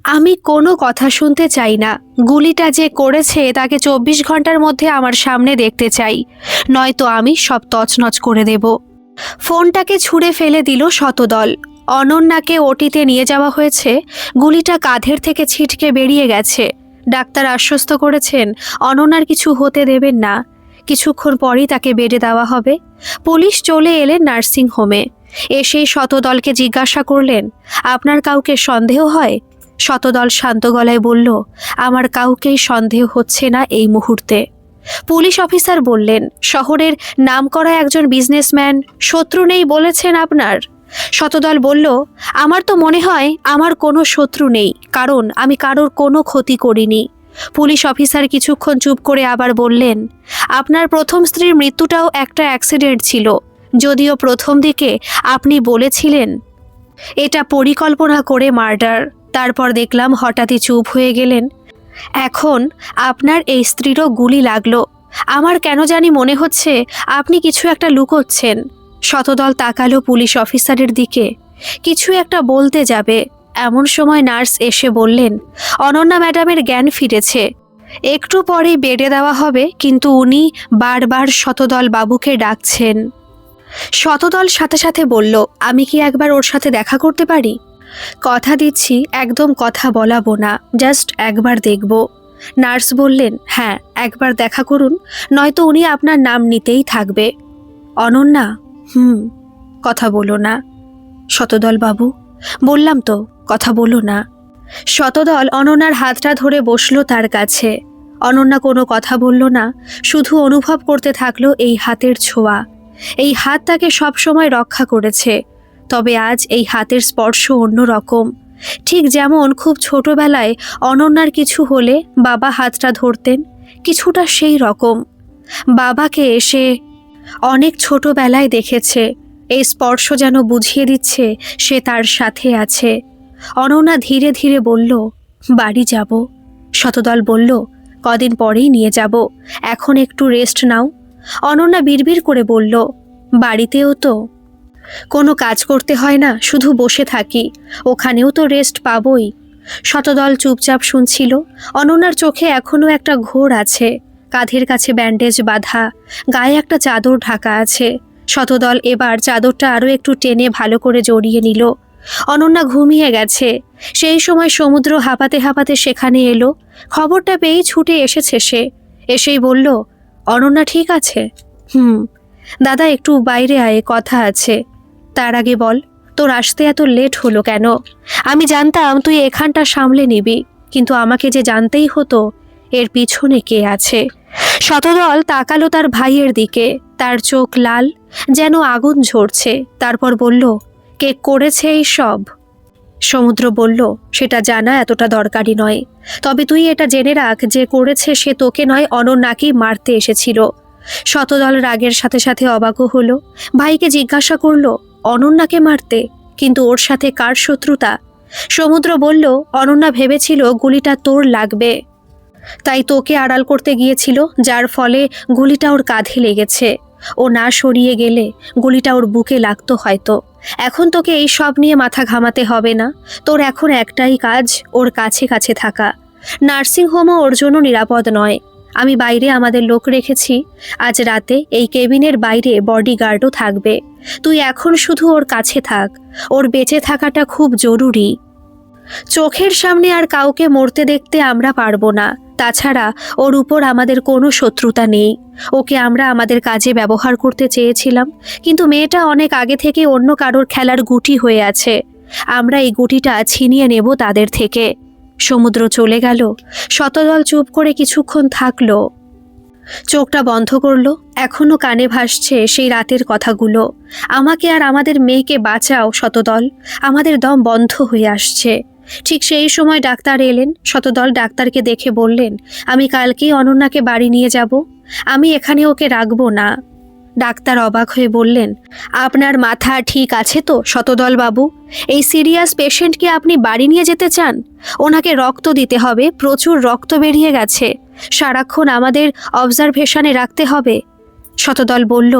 আমি কোনো কথা শুনতে চাই না। গুলিটা যে করেছে তাকে 24 ঘন্টার মধ্যে আমার সামনে দেখতে চাই, নয়তো আমি সব তছনছ করে দেব। ফোনটাকে ছুঁড়ে ফেলে দিল শতদল। অনন্যাকে ওটিতে নিয়ে যাওয়া হয়েছে। গুলিটা কাঁধের থেকে ছিটকে বেরিয়ে গেছে। ডাক্তার আশ্বস্ত করেছেন অনন্যার কিছু হতে দেবেন না। কিছুক্ষণ পরেই তাকে বেডে দেওয়া হবে। পুলিশ চলে এলেন নার্সিং হোমে। এসেই শতদলকে জিজ্ঞাসা করলেন, আপনার কাউকে সন্দেহ হয়? শতদল শান্ত গলায় বলল, আমার কাউকেই সন্দেহ হচ্ছে না এই মুহূর্তে। পুলিশ অফিসার বললেন, শহরের নামকরা একজন বিজনেসম্যান শত্রু নেই বলেছেন আপনার? শতদল বলল, আমার তো মনে হয় আমার কোনো শত্রু নেই, কারণ আমি কারোর কোনো ক্ষতি করিনি। পুলিশ অফিসার কিছুক্ষণ চুপ করে আবার বললেন, আপনার প্রথম স্ত্রীর মৃত্যুটাও একটা অ্যাক্সিডেন্ট ছিল, যদিও প্রথম দিকে আপনি বলেছিলেন এটা পরিকল্পনা করে মার্ডার। তারপর দেখলাম হঠাৎই চুপ হয়ে গেলেন। এখন আপনার এই স্ত্রীরও গুলি লাগলো। আমার কেন জানি মনে হচ্ছে আপনি কিছু একটা লুকোচ্ছেন। শতদল তাকালো পুলিশ অফিসারের দিকে, কিছু একটা বলতে যাবে, এমন সময় নার্স এসে বললেন, অনন্যা ম্যাডামের জ্ঞান ফিরেছে, একটু পরেই বেডে দেওয়া হবে, কিন্তু উনি বারবার শতদল বাবুকে ডাকছেন। শতদল সাথে সাথে বলল, আমি কি একবার ওর সাথে দেখা করতে পারি? কথা দিচ্ছি একদম কথা বলাবো না, জাস্ট একবার দেখব। নার্স বললেন, হ্যাঁ একবার দেখা করুন, নয়তো উনি আপনার নাম নিতেই থাকবে। অনন্যা, কথা বলো না। শতদল বাবু, বললাম তো কথা বলো না। শতদল অনন্যার হাতটা ধরে বসলো তার কাছে। অনন্যা কোনো কথা বলল না, শুধু অনুভব করতে থাকলো এই হাতের ছোঁয়া। এই হাত তাকে সবসময় রক্ষা করেছে, তবে আজ এই হাতের স্পর্শ অন্যরকম। ঠিক যেমন খুব ছোটবেলায় অনন্যার কিছু হলে বাবা হাতটা ধরতেন, কিছুটা সেই রকম। বাবাকে এসে অনেক ছোটবেলায় দেখেছে। এই স্পর্শ যেন বুঝিয়ে দিচ্ছে সে তার সাথে আছে। অনন্যা ধীরে ধীরে বলল, বাড়ি যাব। শতদল বলল, কদিন পরেই নিয়ে যাব, এখন একটু রেস্ট নাও। অনন্যা বিড়বিড় করে বলল, বাড়িতেও তো কোনো কাজ করতে হয় না, শুধু বসে থাকি, ওখানেও তো রেস্ট পাবই। শতদল চুপচাপ শুনছিল। অনন্যার চোখে এখনও একটা ঘোর আছে, কাঁধের কাছে ব্যান্ডেজ বাঁধা, গায়ে একটা চাদর ঢাকা আছে। শতদল এবার চাদরটা আরও একটু টেনে ভালো করে জড়িয়ে নিল। অনন্যা ঘুমিয়ে গেছে। সেই সময় সমুদ্র হাঁপাতে হাঁপাতে সেখানে এলো। খবরটা পেয়েই ছুটে এসেছে সে। এসেই বলল, অনন্যা ঠিক আছে? দাদা একটু বাইরে আয়, কথা আছে। তার আগে বল, তোর আসতে এত লেট হলো কেন? আমি জানতাম তুই এখানটা সামলে নিবি, কিন্তু আমাকে যে জানতেই হতো এর পিছনে কে আছে। শতদল তাকালো তার ভাইয়ের দিকে, তার চোখ লাল, যেন আগুন ঝরছে। তারপর বলল, কে করেছে এই সব? সমুদ্র বলল, সেটা জানা এতটা দরকারি নয়, তবে তুই এটা জেনে রাখ, যে করেছে সে তোকে নয়, অনন্যাকেই মারতে এসেছিল। শতদল রাগের সাথে সাথে অবাকও হলো। ভাইকে জিজ্ঞাসা করলো, অনন্যাকে মারতে? কিন্তু ওর সাথে কার শত্রুতা? সমুদ্র বলল, অনন্যা ভেবেছিল গুলিটা তোর লাগবে, তাই তোকে আড়াল করতে গিয়েছিল, যার ফলে গুলিটা ওর কাঁধে লেগেছে। ও না সরিয়ে গেলে গুলিটা ওর বুকে লাগতো হয়তো। এখন তোকে এই সব নিয়ে মাথা ঘামাতে হবে না, তোর এখন একটাই কাজ, ওর কাছে কাছে থাকা। নার্সিংহোমও ওর জন্য নিরাপদ নয়। আমি বাইরে আমাদের লোক রেখেছি, আজ রাতে এই কেবিনের বাইরে বডিগার্ডও থাকবে। তুই এখন শুধু ওর কাছে থাক, ওর বেঁচে থাকাটা খুব জরুরি। চোখের সামনে আর কাউকে মরতে দেখতে আমরা পারবো না। তাছাড়া ওর উপর আমাদের কোনো শত্রুতা নেই। ওকে আমরা আমাদের কাজে ব্যবহার করতে চেয়েছিলাম, কিন্তু মেয়েটা অনেক আগে থেকে অন্য কারোর খেলার গুটি হয়ে আছে। আমরা এই গুটিটা ছিনিয়ে নেব তাদের থেকে। সমুদ্র চলে গেল। শতদল চুপ করে কিছুক্ষণ থাকলো, চোখটা বন্ধ করলো। এখনো কানে ভাসছে সেই রাতের কথাগুলো। আমাকে আর আমাদের মেয়েকে বাঁচাও শতদল, আমাদের দম বন্ধ হয়ে আসছে। ঠিক সেই সময় ডাক্তার এলেন। শতদল ডাক্তারকে দেখে বললেন, আমি কালকেই অনন্যাকে বাড়ি নিয়ে যাব, আমি এখানে ওকে রাখবো না। ডাক্তার অবাক হয়ে বললেন, আপনার মাথা ঠিক আছে তো শতদল বাবু? এই সিরিয়াস পেশেন্টকে আপনি বাড়ি নিয়ে যেতে চান? ওনাকে রক্ত দিতে হবে, প্রচুর রক্ত বেরিয়ে গেছে, সারাক্ষণ আমাদের অবজারভেশনে রাখতে হবে। শতদল বলল,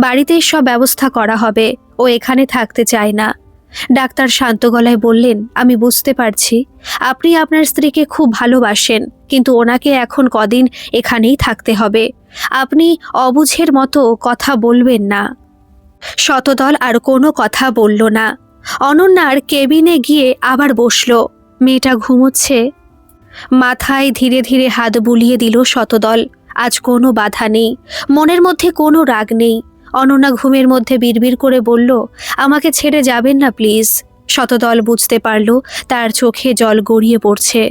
বাড়িতেই সব ব্যবস্থা করা হবে, ও এখানে থাকতে চায় না। ডাক্তার শান্ত গলায় বললেন, আমি বুঝতে পারছি আপনি আপনার স্ত্রীকে খুব ভালোবাসেন, কিন্তু ওনাকে এখন কদিন এখানেই থাকতে হবে। আপনি অবুঝের মতো কথা বলবেন না। শতদল আর কোনো কথা বলল না। অনন্যার কেবিনে গিয়ে আবার বসল। মেয়েটা ঘুমোচ্ছে। মাথায় ধীরে ধীরে হাত বুলিয়ে দিল শতদল। আজ কোনো বাধা নেই, মনের মধ্যে কোনো রাগ নেই। অনন্যা ঘুমের মধ্যে বিড়বিড় করে বলল, আমাকে ছেড়ে যাবেন না প্লিজ। শতদল বুঝতে পারল তার চোখে জল গড়িয়ে পড়ছে।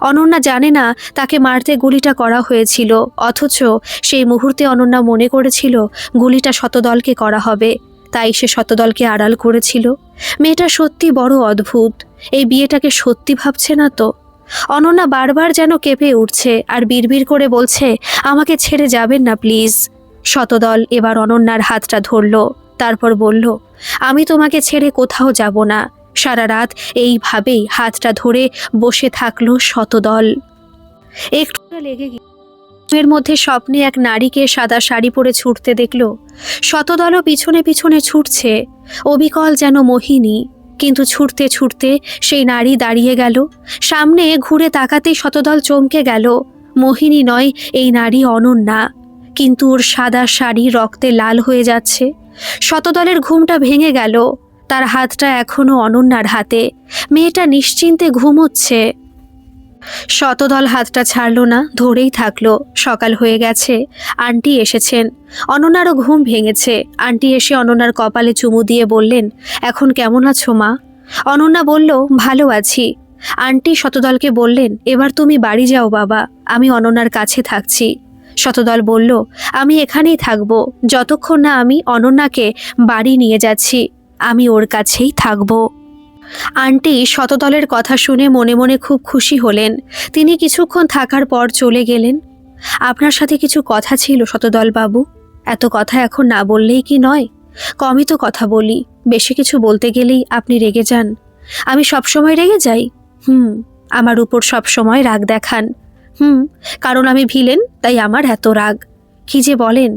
অনন্যা জানে না তাকে মারতে গুলিটা করা হয়েছিল, অথচ সেই মুহূর্তে অনন্যা মনে করেছিল গুলিটা শতদলকে করা হবে, তাই সে শতদলকে আড়াল করেছিল। মেয়েটা সত্যি বড় অদ্ভুত, এই বিয়েটাকে সত্যি ভাবছে না তো। অনন্যা বারবার যেন কেঁপে উঠছে আর বিড়বিড় করে বলছে, আমাকে ছেড়ে যাবেন না প্লিজ। শতদল এবার অনন্যার হাতটা ধরল, তারপর বলল, আমি তোমাকে ছেড়ে কোথাও যাব না। সারা রাত এইভাবেই হাতটা ধরে বসে থাকলো শতদল। একটু লেগে এর মধ্যে স্বপ্নে এক নারীকে সাদা শাড়ি পরে ছুটতে দেখল। শতদলও পিছনে পিছনে ছুটছে, অবিকল যেন মোহিনী। কিন্তু ছুটতে ছুটতে সেই নারী দাঁড়িয়ে গেল। সামনে ঘুরে তাকাতেই শতদল চমকে গেল। মোহিনী নয়, এই নারী অনন্যা, কিন্তু ওর সাদা শাড়ি রক্তে লাল হয়ে যাচ্ছে। শতদলের ঘুমটা ভেঙে গেল। তার হাতটা এখনো অনন্যার হাতে। মেয়েটা নিশ্চিন্তে ঘুমোচ্ছে। শতদল হাতটা ছাড়ল না, ধরেই থাকলো। সকাল হয়ে গেছে, আন্টি এসেছেন। অনন্যারও ঘুম ভেঙেছে। আন্টি এসে অনন্যার কপালে চুমু দিয়ে বললেন, এখন কেমন আছো মা? অনন্যা বলল, ভালো আছি। আন্টি শতদলকে বললেন, এবার তুমি বাড়ি যাও বাবা, আমি অনন্যার কাছে থাকছি। শতদল বলল, আমি এখানেই থাকবো যতক্ষণ না আমি অনন্যাকে বাড়ি নিয়ে যাচ্ছি। আমি ওর কাছেই থাকবো। আন্টি শতদলের কথা শুনে মনে মনে খুব খুশি হলেন। তিনি কিছুক্ষণ থাকার পর চলে গেলেন। আপনার সাথে কিছু কথা ছিল শতদল বাবু। এত কথা এখন না বললেই কি নয়? কমই তো কথা বলি, বেশি কিছু বলতে গেলেই আপনি রেগে যান। আমি সবসময় রেগে যাই? আমার উপর সবসময় রাগ দেখান। কারণ আমি ভিলেন, তাই আমার এত রাগ। কি যে বলেন!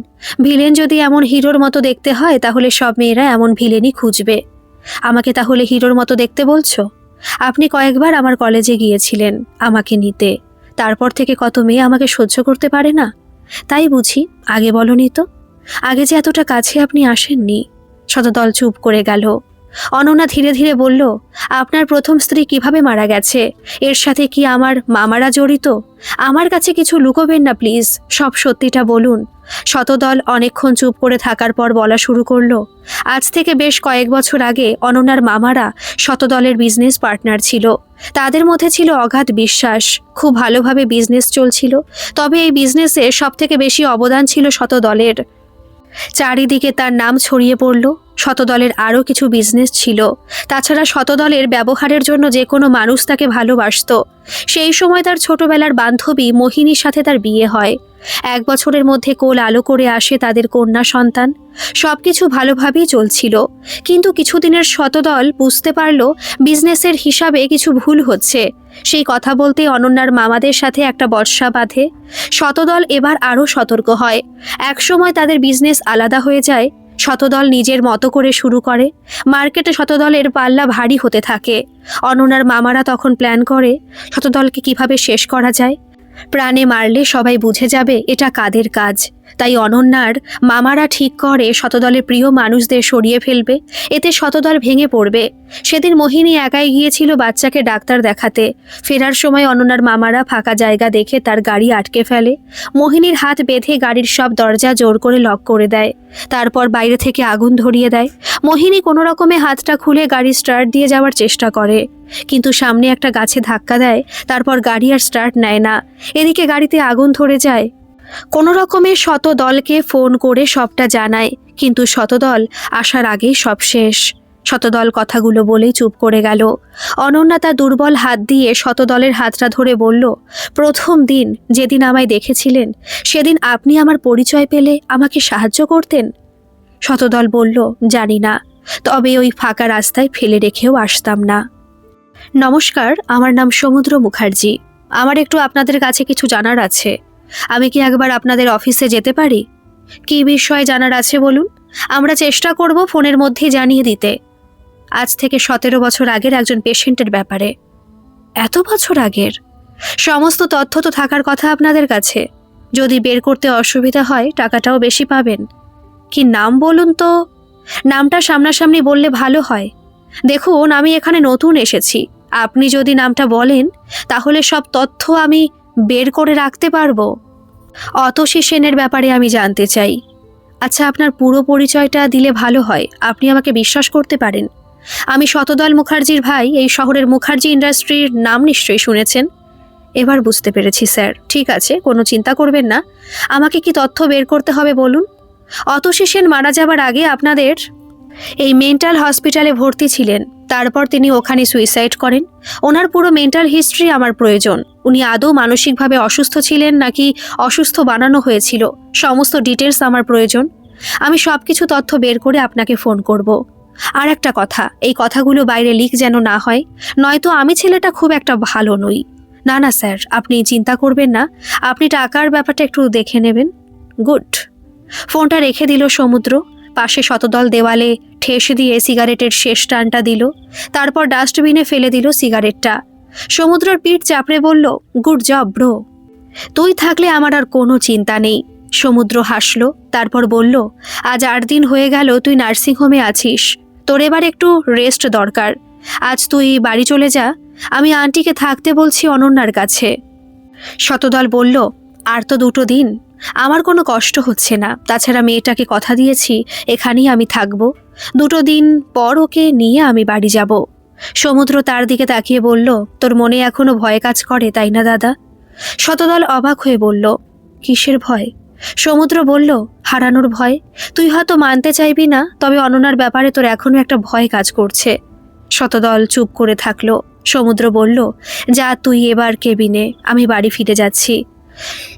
ভিলেন যদি এমন হিরোর মতো দেখতে হয়, তাহলে সব মেয়েরা এমন ভিলেনই খুঁজবে। আমাকে তাহলে হিরোর মতো দেখতে বলছো? আপনি কয়েকবার আমার কলেজে গিয়েছিলেন আমাকে নিতে, তারপর থেকে কত মেয়ে আমাকে সহ্য করতে পারে না। তাই বুঝি আগে বলনি তো? আগে যে এতটা কাছে আপনি আসেননি। শতদল চুপ করে গেল। অনন্যা ধীরে ধীরে বলল, আপনার প্রথম স্ত্রী কিভাবে মারা গেছে? এর সাথে কি আমার মামারা জড়িত? আমার কাছে কিছু লুকোবেন না প্লিজ, সব সত্যিটা বলুন। শতদল অনেকক্ষণ চুপ করে থাকার পর বলা শুরু করলো, আজ থেকে বেশ কয়েক বছর আগে অনন্যার মামারা শতদলের বিজনেস পার্টনার ছিল। তাদের মধ্যে ছিল অগাধ বিশ্বাস, খুব ভালোভাবে বিজনেস চলছিল। তবে এই বিজনেসে সবথেকে বেশি অবদান ছিল শতদলের। চারিদিকে তার নাম ছড়িয়ে পড়ল। শতদলের আরও কিছু বিজনেস ছিল। তাছাড়া শতদলের ব্যবহারের জন্য যে কোনো মানুষ তাকে ভালোবাসত। সেই সময় তার ছোটবেলার বান্ধবী মোহিনীর সাথে তার বিয়ে হয়। 1 বছরের মধ্যে কোল আলো করে আসে তাদের কন্যা সন্তান। সবকিছু ভালোভাবেই চলছিল, কিন্তু কিছুদিনের শতদল বুঝতে পারল বিজনেসের হিসাবে কিছু ভুল হচ্ছে। সেই কথা বলতে অনন্যার মামাদের সাথে একটা বর্ষা বাঁধে। শতদল এবার আরও সতর্ক হয়। একসময় তাদের বিজনেস আলাদা হয়ে যায়। শতদল নিজের মতো করে শুরু করে। মার্কেটে শতদলের পাল্লা ভারী হতে থাকে। অনন্যার মামারা তখন প্ল্যান করে শতদলকে কিভাবে শেষ করা যায়। প্রাণে মারলে সবাই বুঝে যাবে এটা কাদের কাজ। তাই অনন্যার মামারা ঠিক করে শতদলের প্রিয় মানুষদের সরিয়ে ফেলবে, এতে শতদল ভেঙে পড়বে। সেদিন মোহিনী একাই গিয়েছিল বাচ্চাকে ডাক্তার দেখাতে। ফেরার সময় অনন্যার মামারা ফাঁকা জায়গা দেখে তার গাড়ি আটকে ফেলে। মোহিনীর হাত বেঁধে গাড়ির সব দরজা জোর করে লক করে দেয়। তারপর বাইরে থেকে আগুন ধরিয়ে দেয়। মোহিনী কোনো রকমে হাতটা খুলে গাড়ি স্টার্ট দিয়ে যাওয়ার চেষ্টা করে, কিন্তু সামনে একটা গাছে ধাক্কা দেয়। তারপর গাড়ি আর স্টার্ট নেয় না। এদিকে গাড়িতে আগুন ধরে যায়। কোনো রকমে শতদলকে ফোন করে সবটা জানায়, কিন্তু শতদল আসার আগেই সব শেষ। শতদল কথাগুলো বলেই চুপ করে গেল। অনন্যা তার দুর্বল হাত দিয়ে শতদলের হাতটা ধরে বলল, প্রথম দিন যেদিন আমায় দেখেছিলেন, সেদিন আপনি আমার পরিচয় পেলে আমাকে সাহায্য করতেন। শতদল বলল, জানি না, তবে ওই ফাঁকা রাস্তায় ফেলে রেখেও আসতাম না। নমস্কার, আমার নাম সমুদ্র মুখার্জি। আমার একটু আপনাদের কাছে কিছু জানার আছে। আমি কি একবার আপনাদের অফিসে যেতে পারি? কী বিষয় জানার আছে বলুন, আমরা চেষ্টা করব ফোনের মধ্যে জানিয়ে দিতে। আজ থেকে 17 বছর আগের একজন পেশেন্টের ব্যাপারে। এত বছর আগের? সমস্ত তথ্য তো থাকার কথা আপনাদের কাছে। যদি বের করতে অসুবিধা হয় টাকাটাও বেশি পাবেন। কি নাম বলুন তো? নামটা সামনাসামনি বললে ভালো হয়। দেখুন, আমি এখানে নতুন এসেছি। আপনি যদি নামটা বলেন তাহলে সব তথ্য আমি বের করে রাখতে পারবো। অতসী সেনের ব্যাপারে আমি জানতে চাই। আচ্ছা, আপনার পুরো পরিচয়টা দিলে ভালো হয়। আপনি আমাকে বিশ্বাস করতে পারেন। আমি শতদল মুখার্জির ভাই। এই শহরের মুখার্জি ইন্ডাস্ট্রির নাম নিশ্চয়ই শুনেছেন। এবার বুঝতে পেরেছি স্যার। ঠিক আছে, কোনো চিন্তা করবেন না। আমাকে কি তথ্য বের করতে হবে বলুন। অতসী সেন মারা যাবার আগে আপনাদের এই মেন্টাল হসপিটালে ভর্তি ছিলেন। তারপর তিনি ওখানে সুইসাইড করেন। ওনার পুরো মেন্টাল হিস্ট্রি আমার প্রয়োজন। উনি আদৌ মানসিকভাবে অসুস্থ ছিলেন নাকি অসুস্থ বানানো হয়েছিল, সমস্ত ডিটেলস আমার প্রয়োজন। আমি সব কিছু তথ্য বের করে আপনাকে ফোন করব। আর একটা কথা, এই কথাগুলো বাইরে লিক যেন না হয়, নয়তো আমি ছেলেটা খুব একটা ভালো নই। না না স্যার, আপনি চিন্তা করবেন না। আপনি টাকার ব্যাপারটা একটু দেখে নেবেন। গুড। ফোনটা রেখে দিল সমুদ্র। পাশে শতদল দেওয়ালে ঠেস দিয়ে সিগারেটের শেষ টানটা দিল। তারপর ডাস্টবিনে ফেলে দিল সিগারেটটা। সমুদ্রর পিঠ চাপড়ে বলল, গুড জব ব্রো। তুই থাকলে আমার আর কোনো চিন্তা নেই। সমুদ্র হাসল। তারপর বলল, আজ 8 দিন হয়ে গেল তুই নার্সিংহোমে আছিস। তোর এবার একটু রেস্ট দরকার। আজ তুই বাড়ি চলে যা। আমি আন্টিকে থাকতে বলছি অনন্যার কাছে। শতদল বলল, আর তো 2 দিন। আমার কোনো কষ্ট হচ্ছে না। তাছাড়া মেয়েটাকে কথা দিয়েছি এখানেই আমি থাকব। 2 দিন পর ওকে নিয়ে আমি বাড়ি যাব। সমুদ্র তার দিকে তাকিয়ে বলল, তোর মনে এখনো ভয় কাজ করে তাই না দাদা? শতদল অবাক হয়ে বলল, কিসের ভয়? সমুদ্র বলল, হারানোর ভয়। তুই হয়তো মানতে চাইবি না, তবে অনন্যার ব্যাপারে তোর এখনো একটা ভয় কাজ করছে। শতদল চুপ করে থাকলো। সমুদ্র বলল, যা তুই এবার কেবিনে, আমি বাড়ি ফিরে যাচ্ছি।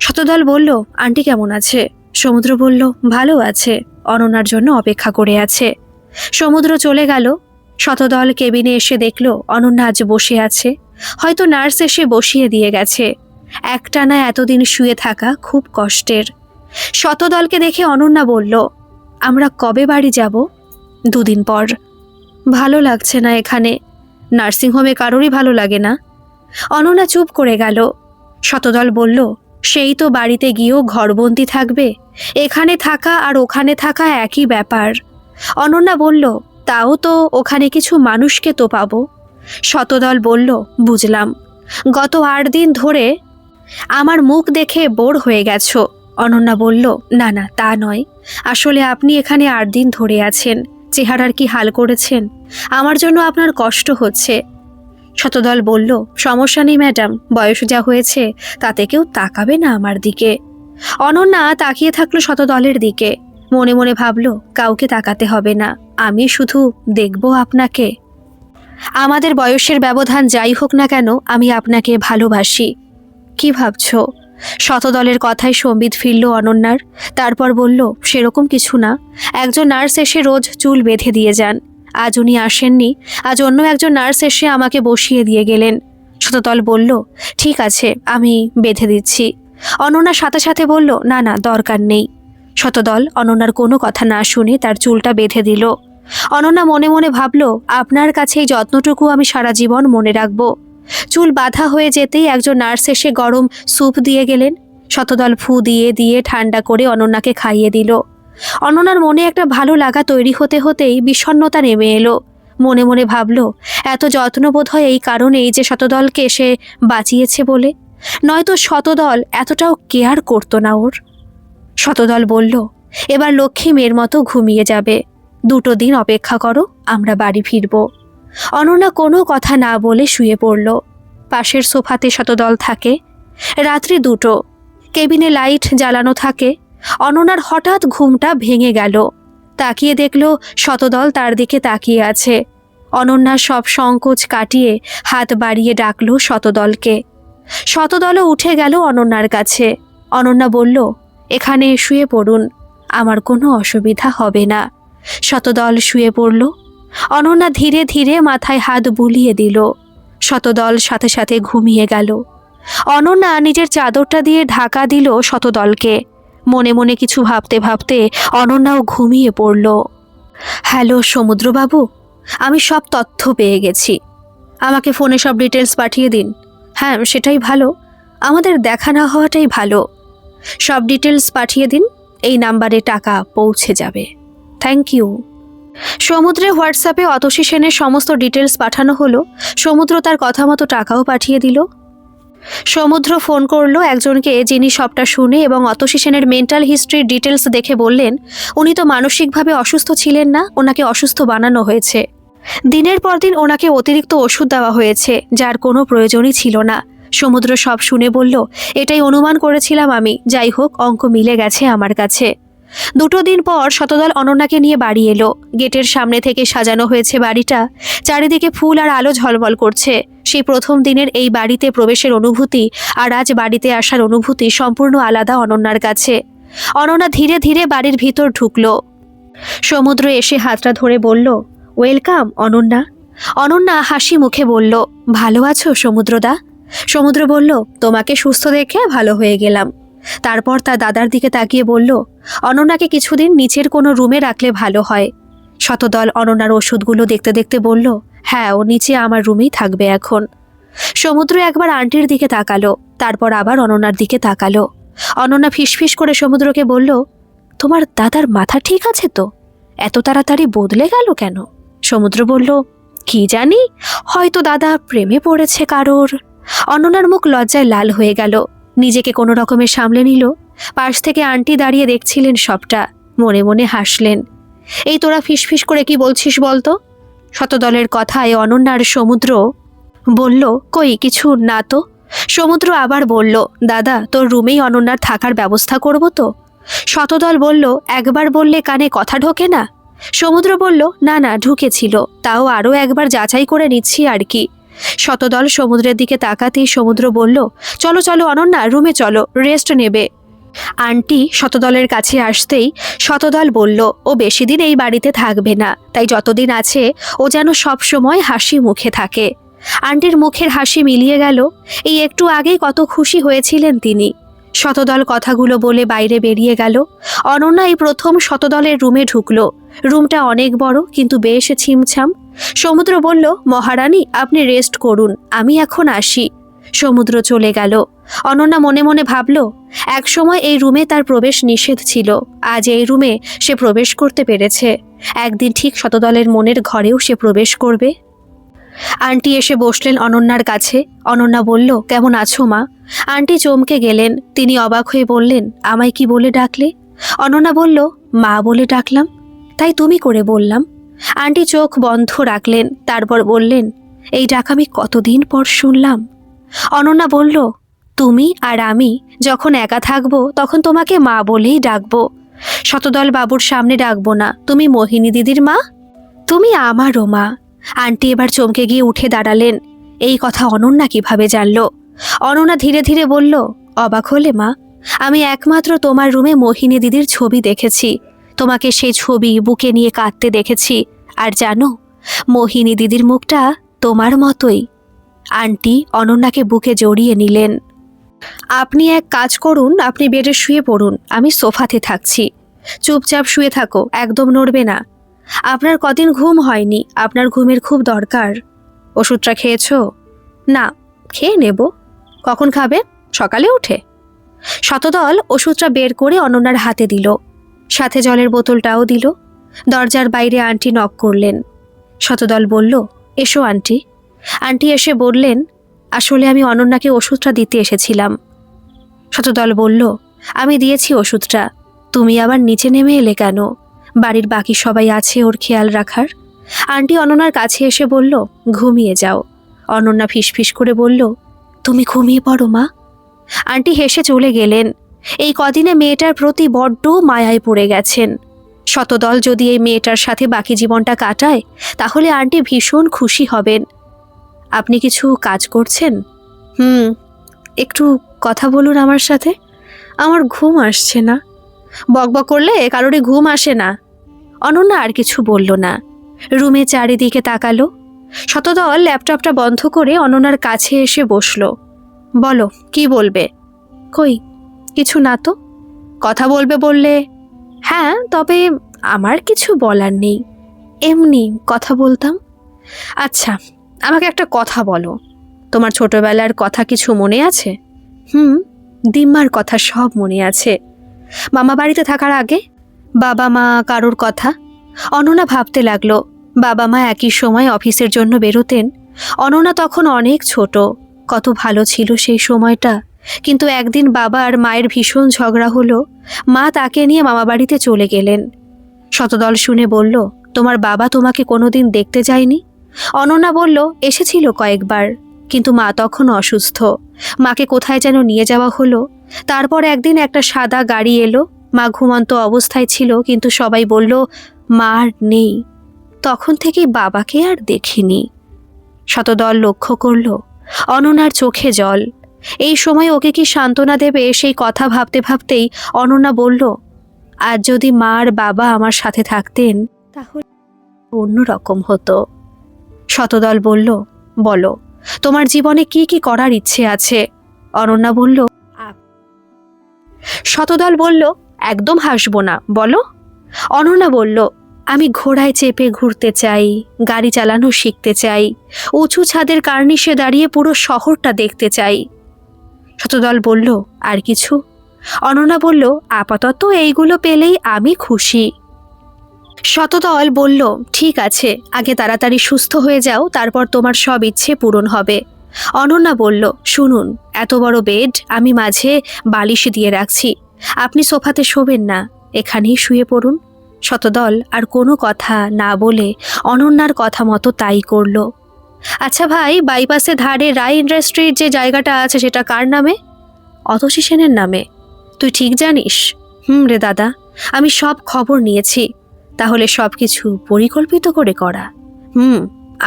শতদল বলল, আন্টি কেমন আছে? সমুদ্র বলল, ভালো আছে, অনন্যার জন্য অপেক্ষা করে আছে। সমুদ্র চলে গেল। শতদল কেবিনে এসে দেখল অনন্যা আজ বসে আছে। হয়তো নার্স এসে বসিয়ে দিয়ে গেছে। একটানা এতদিন শুয়ে থাকা খুব কষ্টের। শতদলকে দেখে অনন্যা বলল, আমরা কবে বাড়ি যাব? 2 দিন পর। ভালো লাগছে না এখানে। নার্সিংহোমে কারোরই ভালো লাগে না। অনন্যা চুপ করে গেল। শতদল বলল, সেই তো বাড়িতে গিয়েও ঘরবন্দি থাকবে। এখানে থাকা আর ওখানে থাকা একই ব্যাপার। অনন্যা বলল, তাও তো ওখানে কিছু মানুষকে তো পাবো। শতদল বলল, বুঝলাম। গত 8 দিন ধরে আমার মুখ দেখে বোর হয়ে গেছো। অনন্যা বলল, না না, তা নয়। আসলে আপনি এখানে 8 দিন ধরে আছেন। চেহারার কি হাল করেছেন। আমার জন্য আপনার কষ্ট হচ্ছে। শতদল বলল, সমস্যা নেই ম্যাডাম, বয়স যা হয়েছে তাতে কেউ তাকাবে না আমার দিকে। অনন্যা তাকিয়ে থাকলো শতদলের দিকে। মনে মনে ভাবল, কাউকে তাকাতে হবে না, আমি শুধু দেখব আপনাকে। আমাদের বয়সের ব্যবধান যাই হোক না কেন, আমি আপনাকে ভালোবাসি। কি ভাবছো? শতদলের কথায় সম্বিত ফিরল অনন্যার। তারপর বলল, সেরকম কিছু না। একজন নার্স এসে রোজ চুল বেঁধে দিয়ে যান। আজ উনি আসেননি। আজ অন্য একজন নার্স এসে আমাকে বসিয়ে দিয়ে গেলেন। শতদল বলল, ঠিক আছে, আমি বেঁধে দিচ্ছি। অনন্যা সাথে সাথে বলল, না না, দরকার নেই। শতদল অনন্যার কোনো কথা না শুনে তার চুলটা বেঁধে দিল। অনন্যা মনে মনে ভাবল, আপনার কাছে এই যত্নটুকু আমি সারা জীবন মনে রাখব। চুল বাঁধা হয়ে যেতেই একজন নার্স এসে গরম স্যুপ দিয়ে গেলেন। শতদল ফু দিয়ে দিয়ে ঠান্ডা করে অনন্যাকে খাইয়ে দিল। অনন্যার মনে একটা ভালো লাগা তৈরি হতে হতেই বিষণ্ণতা নেমে এলো। মনে মনে ভাবল, এত যত্ন বোধ হয় এই কারণেই যে শতদলকে সে বাঁচিয়েছে বলে, নয়তো শতদল এতটাও কেয়ার করতো না ওর। শতদল বলল, এবার লক্ষ্মী মেয়ের মতো ঘুমিয়ে যাবে। 2 দিন অপেক্ষা করো, আমরা বাড়ি ফিরব। অনন্যা কোনো কথা না বলে শুয়ে পড়ল। পাশের সোফাতে শতদল থাকে। রাত্রি 2। কেবিনে লাইট জ্বালানো থাকে। অনন্যার হঠাৎ ঘুমটা ভেঙে গেল। তাকিয়ে দেখল শতদল তার দিকে তাকিয়ে আছে। অনন্যা সব সংকোচ কাটিয়ে হাত বাড়িয়ে ডাকল শতদলকে। শতদলও উঠে গেল অনন্যার কাছে। অনন্যা বলল, এখানে শুয়ে পড়ুন, আমার কোনো অসুবিধা হবে না। শতদল শুয়ে পড়ল। অনন্যা ধীরে ধীরে মাথায় হাত বুলিয়ে দিল। শতদল সাথে সাথে ঘুমিয়ে গেল। অনন্যা নিজের চাদরটা দিয়ে ঢাকা দিল শতদলকে। মনে মনে কিছু ভাবতে ভাবতে অনন্যাও ঘুমিয়ে পড়ল। হ্যালো সমুদ্রবাবু, আমি সব তথ্য পেয়ে গেছি। আমাকে ফোনে সব ডিটেলস পাঠিয়ে দিন। হ্যাঁ, সেটাই ভালো, আমাদের দেখা না হওয়াটাই ভালো। সব ডিটেলস পাঠিয়ে দিন, এই নাম্বারে টাকা পৌঁছে যাবে। Thank you. সমুদ্রে হোয়াটসঅ্যাপে অতসী সেনের সমস্ত ডিটেলস পাঠানো হলো। সমুদ্র তার কথা মতো টাকাও পাঠিয়ে দিল। সমুদ্র ফোন করলো একজনকে, যিনি সবটা শুনে এবং অতসী সেনের মেন্টাল হিস্ট্রির ডিটেলস দেখে বললেন, উনি তো মানসিকভাবে অসুস্থ ছিলেন না, ওনাকে অসুস্থ বানানো হয়েছে। দিনের পর দিন ওনাকে অতিরিক্ত ওষুধ দেওয়া হয়েছে, যার কোনো প্রয়োজনই ছিল না। সমুদ্র সব শুনে বলল, এটাই অনুমান করেছিলাম আমি। যাই হোক, অঙ্ক মিলে গেছে আমার কাছে। 2 দিন পর শতদল অনন্যাকে নিয়ে বাড়ি এলো। গেটের সামনে থেকে সাজানো হয়েছে বাড়িটা, চারিদিকে ফুল আর আলো ঝলমল করছে। সেই প্রথম দিনের এই বাড়িতে প্রবেশের অনুভূতি আর আজ বাড়িতে আসার অনুভূতি সম্পূর্ণ আলাদা অনন্যার কাছে। অনন্যা ধীরে ধীরে বাড়ির ভিতর ঢুকলো। সমুদ্র এসে হাতটা ধরে বলল, ওয়েলকাম অনন্যা। অনন্যা হাসি মুখে বলল, ভালো আছো সমুদ্রদা? সমুদ্র বলল, তোমাকে সুস্থ দেখে ভালো হয়ে গেলাম। তারপর তার দাদার দিকে তাকিয়ে বলল, অনন্যাকে কিছুদিন নিচের কোনো রুমে রাখলে ভালো হয়। শতদল অনন্যার ওষুধগুলো দেখতে দেখতে বলল, হ্যাঁ, ও নিচে আমার রুমেই থাকবে এখন। সমুদ্র একবার আন্টির দিকে তাকালো, তারপর আবার অনন্যার দিকে তাকালো। অনন্যা ফিসফিস করে সমুদ্রকে বলল, তোমার দাদার মাথা ঠিক আছে তো? এত তাড়াতাড়ি বদলে গেল কেন? সমুদ্র বলল, কি জানি, হয়তো দাদা প্রেমে পড়েছে কারোর। অনন্যার মুখ লজ্জায় লাল হয়ে গেল, নিজেকে কোনো রকমে সামলে নিল। পাশ থেকে আন্টি দাঁড়িয়ে দেখছিলেন সবটা, মনে মনে হাসলেন। এই তোরা ফিসফিস করে কি বলছিস বলতো? শতদলের কথায় অনন্যার সমুদ্র বলল, কই কিছু না তো। সমুদ্র আবার বলল, দাদা তোর রুমেই অনন্যার থাকার ব্যবস্থা করব তো? শতদল বলল, একবার বললে কানে কথা ঢোকে না? সমুদ্র বলল, না না, ঢুকেছিল, তাও আরও একবার যাচাই করে নিচ্ছি আর কি। শতদল সমুদ্রের দিকে তাকাতেই সমুদ্র বলল, চলো চলো অনন্যা, রুমে চলো, রেস্ট নেবে। আন্টি শতদলের কাছে আসতেই শতদল বলল, ও বেশি দিন এই বাড়িতে থাকবে না, তাই যতদিন আছে ও যেন সব সময় হাসি মুখে থাকে। আন্টির মুখের হাসি মিলিয়ে গেল। এই একটু আগেই কত খুশি হয়েছিলেন তিনি। শতদল কথাগুলো বলে বাইরে বেরিয়ে গেল। অনন্যা এই প্রথম শতদলের রুমে ঢুকলো। রুমটা অনেক বড়, কিন্তু বেশ ছিমছাম। সমুদ্র বলল, মহারানী আপনি রেস্ট করুন, আমি এখন আসি। সমুদ্র চলে গেল। অনন্যা মনে মনে ভাবল, একসময় এই রুমে তার প্রবেশ নিষেধ ছিল, আজ এই রুমে সে প্রবেশ করতে পেরেছে। একদিন ঠিক শতদলের মনের ঘরেও সে প্রবেশ করবে। আন্টি এসে বসলেন অনন্যার কাছে। অনন্যা বলল, কেমন আছো মা? আন্টি চমকে গেলেন। তিনি অবাক হয়ে বললেন, আমায় কি বলে ডাকলে? অনন্যা বলল, মা বলে ডাকলাম, তাই তুমি করে বললাম। আন্টি চোখ বন্ধ রাখলেন, তারপর বললেন, এই ডাক আমি কতদিন পর শুনলাম। অনন্যা বলল, তুমি আর আমি যখন একা থাকবো তখন তোমাকে মা বলেই ডাকবো। শতদল বাবুর সামনে ডাকবো না, তুমি মোহিনী দিদির মা, তুমি আমারও মা। আন্টি এবার চমকে গিয়ে উঠে দাঁড়ালেন। এই কথা অনন্যা কিভাবে জানল? অনন্যা ধীরে ধীরে বলল, অবাক হলে মা? আমি একমাত্র তোমার রুমে মোহিনী দিদির ছবি দেখেছি, তোমাকে সেই ছবি বুকে নিয়ে কাঁদতে দেখেছি। আর জানো, মোহিনী দিদির মুখটা তোমার মতোই। আন্টি অনন্যাকে বুকে জড়িয়ে নিলেন। আপনি এক কাজ করুন, আপনি বেডে শুয়ে পড়ুন, আমি সোফাতে থাকছি। চুপচাপ শুয়ে থাকো, একদম নড়বে না। আপনার কদিন ঘুম হয়নি, আপনার ঘুমের খুব দরকার। ওষুধটা খেয়েছো? না, খেয়ে নেব। কখন খাবে? সকালে উঠে। শতদল ওষুধটা বের করে অনন্যার হাতে দিল, সাথে জলের বোতলটাও দিল। দরজার বাইরে আন্টি নক করলেন। শতদল বলল, এসো আন্টি। আন্টি এসে বললেন, আসলে আমি অনন্যাকে ওষুধটা দিতে এসেছিলাম। শতদল বলল, আমি দিয়েছি ওষুধটা, তুমি আবার নিচে নেমে এলে কেন? বাড়ির বাকি সবাই আছে ওর খেয়াল রাখার। আন্টি অনন্যার কাছে এসে বলল, ঘুমিয়ে যাও। অনন্যা ফিসফিস করে বলল, তুমি ঘুমিয়ে পড়ো মা। আন্টি হেসে চলে গেলেন। এই কদিনে মেয়েটার প্রতি বড্ড মায়ায় পড়ে গেছেন। শতদল যদি এই মেয়েটার সাথে বাকি জীবনটা কাটায় তাহলে আন্টি ভীষণ খুশি হবেন। আপনি কিছু কাজ করছেন? একটু কথা বলুন আমার সাথে, আমার ঘুম আসছে না। বকবক করলে কারোরই ঘুম আসে না। অনন্যা আর কিছু বলল না, রুমে চারিদিকে তাকালো। শতদল ল্যাপটপটা বন্ধ করে অনন্যার কাছে এসে বসল। বলো, কি বলবে? কই কিছু না তো। কথা বলবে বললে? হ্যাঁ, তবে আমার কিছু বলার নেই। এমনি কথা বলতাম। আচ্ছা, আমাকে একটা কথা বলো, তোমার ছোটবেলার কথা কিছু মনে আছে? দিম্মার কথা সব মনে আছে। মামা বাড়িতে থাকার আগে বাবা মা কারোর কথা। অনন্যা ভাবতে লাগলো, বাবা মা একই সময় অফিসের জন্য বেরোতেন। অনন্যা তখন অনেক ছোট, কত ভালো ছিল সেই সময়টা। কিন্তু একদিন বাবা আর মায়ের ভীষণ ঝগড়া হলো। মা তাকে নিয়ে মামা বাড়িতে চলে গেলেন। শতদল শুনে বলল, তোমার বাবা তোমাকে কোনোদিন দেখতে যায়নি? অনন্যা বলল, এসেছিল কয়েকবার, কিন্তু মা তখন অসুস্থ। মাকে কোথায় যেন নিয়ে যাওয়া হলো। তারপর একদিন একটা সাদা গাড়ি এলো। মা ঘুমন্ত অবস্থায় ছিল, কিন্তু সবাই বলল মা আর নেই। তখন থেকেই বাবাকে আর দেখিনি। শতদল লক্ষ্য করল অনন্যার চোখে জল। এই সময় ওকে কি সান্ত্বনা দেবে সেই কথা ভাবতে ভাবতেই অনন্যা বলল, আজ যদি মা আর বাবা আমার সাথে থাকতেন তাহলে অন্যরকম হতো। শতদল বলল, বলো, তোমার জীবনে কি কি করার ইচ্ছে আছে? অনন্যা বলল, শতদল বলল, একদম হাসবো না, বলো। অনন্যা বলল, আমি ঘোড়ায় চেপে ঘুরতে চাই, গাড়ি চালানো শিখতে চাই, উঁচু ছাদের কার্নিশে দাঁড়িয়ে পুরো শহরটা দেখতে চাই। শতদল বলল, আর কিছু? অনন্যা বলল, আপাতত এইগুলো পেলেই আমি খুশি। শতদল বলল, ঠিক আছে, আগে তাড়াতাড়ি সুস্থ হয়ে যাও, তারপর তোমার সব ইচ্ছে পূরণ হবে। অনন্যা বলল, শুনুন, এত বড় বেড আমি মাঝে বালিশ দিয়ে রাখছি, আপনি সোফাতে শোবেন না, এখানেই শুয়ে পড়ুন। শতদল আর কোনো কথা না বলে অনন্যার কথা মতো তাই করল। আচ্ছা ভাই, বাইপাসের ধারে রায় ইন্ডাস্ট্রির যে জায়গাটা আছে সেটা কার নামে? অতসী সেনের নামে। তুই ঠিক জানিস? রে দাদা, আমি সব খবর নিয়েছি। তাহলে সব কিছু পরিকল্পিত করে করা।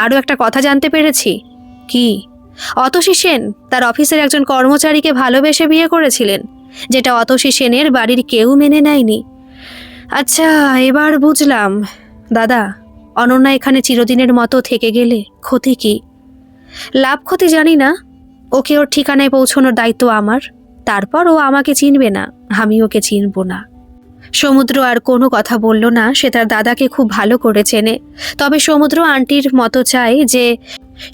আরও একটা কথা জানতে পেরেছি। কি? অতসী সেন তার অফিসের একজন কর্মচারীকে ভালোবেসে বিয়ে করেছিলেন, যেটা অতসী সেনের বাড়ির কেউ মেনে নেয়নি। আচ্ছা, এবার বুঝলাম। দাদা, অনন্যা এখানে চিরদিনের মতো থেকে গেলে ক্ষতি কি? লাভ ক্ষতি জানি না, ওকে ওর ঠিকানায় পৌঁছানোর দায়িত্ব আমার। তারপর ও আমাকে চিনবে না, আমি ওকে চিনব না। সমুদ্র আর কোনো কথা বলল না, সে তার দাদাকে খুব ভালো করে চেনে। তবে সমুদ্র আন্টির মতো চায় যে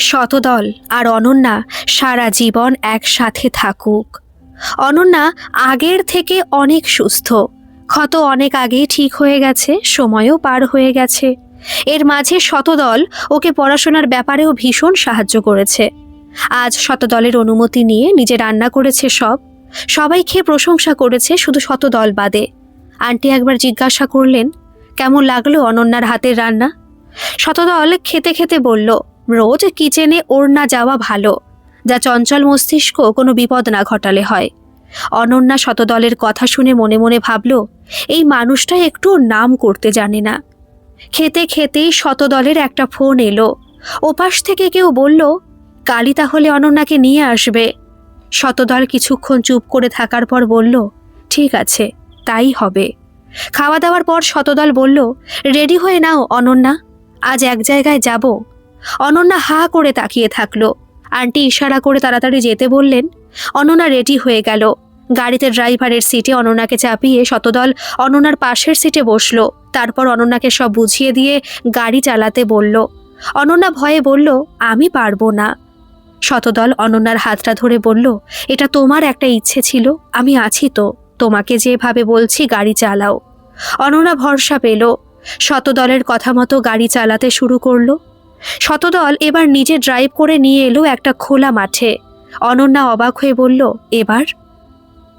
শতদল আর অনন্যা সারা জীবন একসাথে থাকুক। অনন্যা আগের থেকে অনেক সুস্থ, ক্ষত অনেক আগেই ঠিক হয়ে গেছে, সময়ও পার হয়ে গেছে। এর মাঝে শতদল ওকে পড়াশোনার ব্যাপারেও ভীষণ সাহায্য করেছে। আজ শতদলের অনুমতি নিয়ে নিজে রান্না করেছে সবাই খেয়ে প্রশংসা করেছে, শুধু শতদল বাদে। আন্টি একবার জিজ্ঞাসা করলেন, কেমন লাগলো অনন্যার হাতের রান্না? শতদল খেতে খেতে বলল, রোজ কিচেনে ওর না যাওয়া ভালো, যা চঞ্চল মস্তিষ্ক কোনো বিপদ না ঘটালে হয়। অনন্যা শতদলের কথা শুনে মনে মনে ভাবল, এই মানুষটা একটু নাম করতে জানে না। খেতে খেতেই শতদলের একটা ফোন এলো। ওপাশ থেকে কেউ বলল, কালই তাহলে অনন্যাকে নিয়ে আসবে। শতদল কিছুক্ষণ চুপ করে থাকার পর বলল, ঠিক আছে, তাই হবে। খাওয়া দাওয়ার পর শতদল বলল, রেডি হয়ে নাও অনন্যা, আজ এক জায়গায় যাব। অনন্যা হা করে তাকিয়ে থাকলো। আন্টি ইশারা করে তাড়াতাড়ি যেতে বললেন। অনন্যা রেডি হয়ে গেল। গাড়িতে ড্রাইভারের সিটে অনন্যাকে চাপিয়ে শতদল অনন্যার পাশের সিটে বসলো। তারপর অনন্যাকে সব বুঝিয়ে দিয়ে গাড়ি চালাতে বলল। অনন্যা ভয়ে বলল, আমি পারবো না। শতদল অনন্যার হাতটা ধরে বলল, এটা তোমার একটা ইচ্ছে ছিল, আমি আছি তো, তোমাকে যেভাবে বলছি গাড়ি চালাও। অনন্যা ভরসা পেল। শতদলের কথা মতো গাড়ি চালাতে শুরু করলো। শতদল এবার নিজে ড্রাইভ করে নিয়ে এলো একটা খোলা মাঠে। অনন্যা অবাক হয়ে বলল, এবার?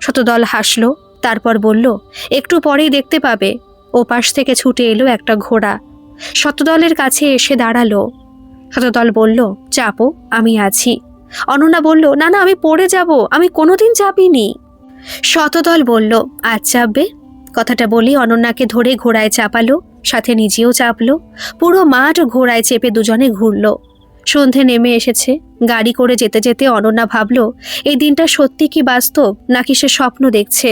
শতদল হাসল, তারপর বলল, একটু পরেই দেখতে পাবে। ওপাশ থেকে ছুটে এলো একটা ঘোড়া। শতদলের কাছে এসে দাঁড়ালো। শতদল বলল, চাপো, আমি আছি। অনন্যা বলল, না না, আমি পড়ে যাব, আমি কোনোদিন চাপিনি। শতদল বলল, আজ চাপবে। কথাটা বলেই অনন্যাকে ধরে ঘোড়ায় চাপালো, সাথে নিজেও চাপলো। পুরো মাঠ ঘোড়ায় চেপে দুজনে ঘুরল। সন্ধে নেমে এসেছে। গাড়ি করে যেতে যেতে অনন্যা ভাবল, এই দিনটা সত্যি কি বাস্তব, নাকি সে স্বপ্ন দেখছে।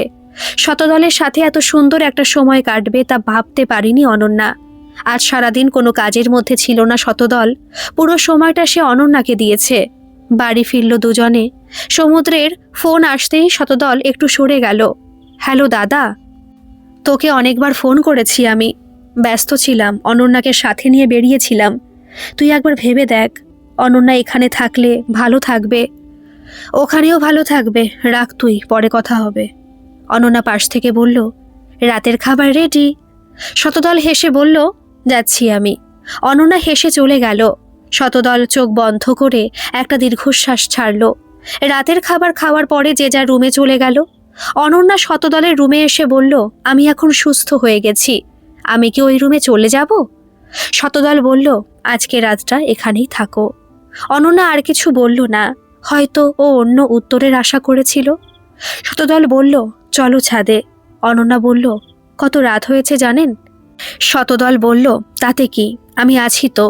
শতদলের সাথে এত সুন্দর একটা সময় কাটবে তা ভাবতে পারিনি অনন্যা। আজ সারাদিন কোনো কাজের মধ্যে ছিল না শতদল, পুরো সময়টা সে অনন্যাকে দিয়েছে। বাড়ি ফিরল দুজনে। সমুদ্রের ফোন আসতেই শতদল একটু সরে গেল। হ্যালো দাদা, তোকে অনেকবার ফোন করেছি আমি। ব্যস্ত ছিলাম, অনন্যাকে সাথে নিয়ে বেরিয়েছিলাম। তুই একবার ভেবে দেখ, অনন্যা এখানে থাকলে ভালো থাকবে। ওখানেও ভালো থাকবে, রাখ তুই, পরে কথা হবে। অনন্যা পাশ থেকে বলল, রাতের খাবার রেডি। শতদল হেসে বলল, যাচ্ছি আমি। অনন্যা হেসে চলে গেল। শতদল চোখ বন্ধ করে একটা দীর্ঘশ্বাস ছাড়ল। রাতের খাবার খাওয়ার পরে যে যার রুমে চলে গেল। অনন্যা শতদলের রুমে এসে বলল, আমি এখন সুস্থ হয়ে গেছি, আমি কি ওই রুমে চলে যাব? শতদল বলল, আজকে রাতটা এখানেই থাকো। অনন্যা আর কিছু বলল না, হয়তো ও অন্য উত্তরের আশা করেছিল। শতদল বলল, চলো ছাদে। অনন্যা বলল, কত রাত হয়েছে জানেন? শতদল বলল, তাতে কি, আমি আছি তো।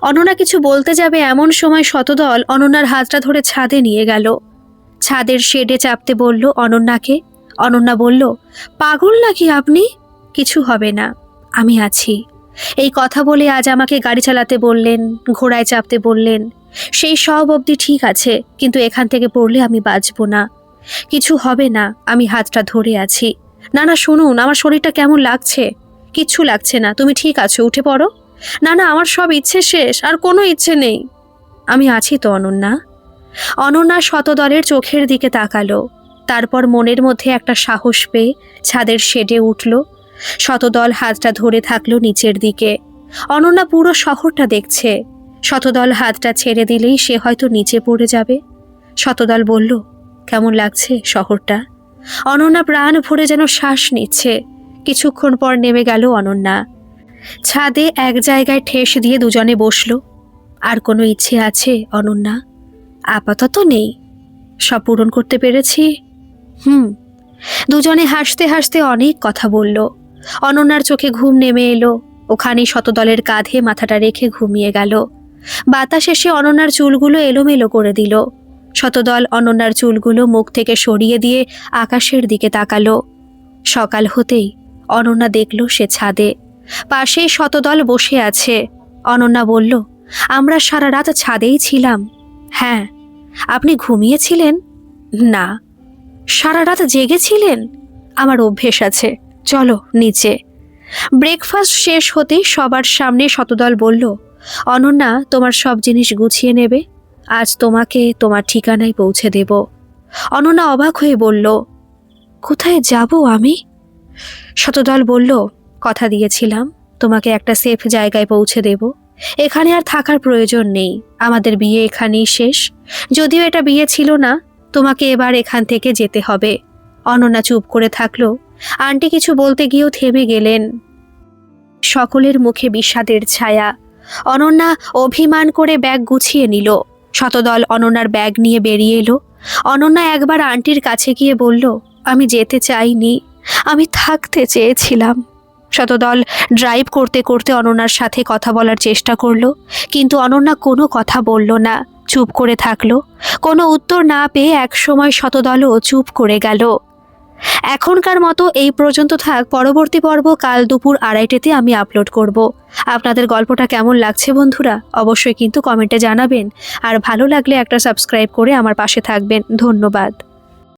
অনন্যা কিছু বলতে যাবে এমন সময় শতদল অনন্যার হাতটা ধরে ছাদে নিয়ে গেল। ছাদের শেডে চাপতে বলল অনন্যাকে। অনন্যা বলল, পাগল নাকি আপনি? কিছু হবে না, আমি আছি। এই কথা বলে আজ আমাকে গাড়ি চালাতে বললেন, ঘোড়ায় চাপতে বললেন, সেই সব অবধি ঠিক আছে, কিন্তু এখান থেকে পড়লে আমি বাঁচব না। কিছু হবে না, আমি হাতটা ধরে আছি। না না, শুনুন, আমার শরীরটা কেমন লাগছে। কিচ্ছু লাগছে না, তুমি ঠিক আছো, উঠে পড়ো। না না, আমার সব ইচ্ছে শেষ, আর কোনো ইচ্ছে নেই। আমি আছি তো অনন্যা। অনন্যা শতদলের চোখের দিকে তাকালো, তারপর মনের মধ্যে একটা সাহস পেয়ে ছাদের শেডে উঠল। শতদল হাতটা ধরে থাকলো নিচের দিকে। অনন্যা পুরো শহরটা দেখছে। শতদল হাতটা ছেড়ে দিলেই সে হয়তো নিচে পড়ে যাবে। শতদল বলল, কেমন লাগছে শহরটা? অনন্যা প্রাণ ভরে যেন শ্বাস নিচ্ছে। কিছুক্ষণ পর নেমে গেল অনন্যা। ছাদে এক জায়গায় ঠেস দিয়ে দুজনে বসলো। আর কোনো ইচ্ছে আছে অনন্যা? আপাতত নেই, সব পূরণ করতে পেরেছি। দুজনে হাসতে হাসতে অনেক কথা বলল। অনন্যার চোখে ঘুম নেমে এলো। ওখানে শতদলের কাঁধে মাথাটা রেখে ঘুমিয়ে গেল। বাতাস এসে অনন্যার চুলগুলো এলোমেলো করে দিল। শতদল অনন্যার চুলগুলো মুখ থেকে সরিয়ে দিয়ে আকাশের দিকে তাকালো। সকাল হতেই অনন্যা দেখল সে ছাদে। পাশেই শতদল বসে আছে। অনন্যা বলল, আমরা সারা রাত ছাদেই ছিলাম। হ্যাঁ। আপনি ঘুমিয়েছিলেন? না। সারা রাত জেগেছিলেন? আমার অভ্যেস আছে, চলো নিচে। ব্রেকফাস্ট শেষ হতেই সবার সামনে শতদল বলল, অনন্যা, তোমার সব জিনিস গুছিয়ে নেবে, আজ তোমাকে তোমার ঠিকানায় পৌঁছে দেব। অনন্যা অবাক হয়ে বলল, কোথায় যাব আমি? শতদল বলল, কথা দিয়েছিলাম তোমাকে একটা সেফ জায়গায় পৌঁছে দেব। এখানে আর থাকার প্রয়োজন নেই, আমাদের বিয়ে এখানেই শেষ। যদিও এটা বিয়ে ছিল না, তোমাকে এবার এখান থেকে যেতে হবে। অনন্যা চুপ করে থাকলো। আন্টি কিছু বলতে গিয়েও থেমে গেলেন। সকলের মুখে বিষাদের ছায়া। অনন্যা অভিমান করে ব্যাগ গুছিয়ে নিল। শতদল অনন্যার ব্যাগ নিয়ে বেরিয়ে এলো। অনন্যা একবার আন্টির কাছে গিয়ে বলল, আমি যেতে চাইনি, আমি থাকতে চেয়েছিলাম। শতদল ড্রাইভ করতে করতে অনন্যার সাথে কথা বলার চেষ্টা করলো, কিন্তু অনন্যা কোনো কথা বলল না, চুপ করে থাকলো। কোনো উত্তর না পেয়ে একসময় শতদলও চুপ করে গেল। এখনকার মতো এই পর্যন্ত থাক। পরবর্তী পর্ব কাল দুপুর 2:30-তে আমি আপলোড করব। আপনাদের গল্পটা কেমন লাগছে বন্ধুরা, অবশ্যই কিন্তু কমেন্টে জানাবেন। আর ভালো লাগলে একটা সাবস্ক্রাইব করে আমার পাশে থাকবেন। ধন্যবাদ।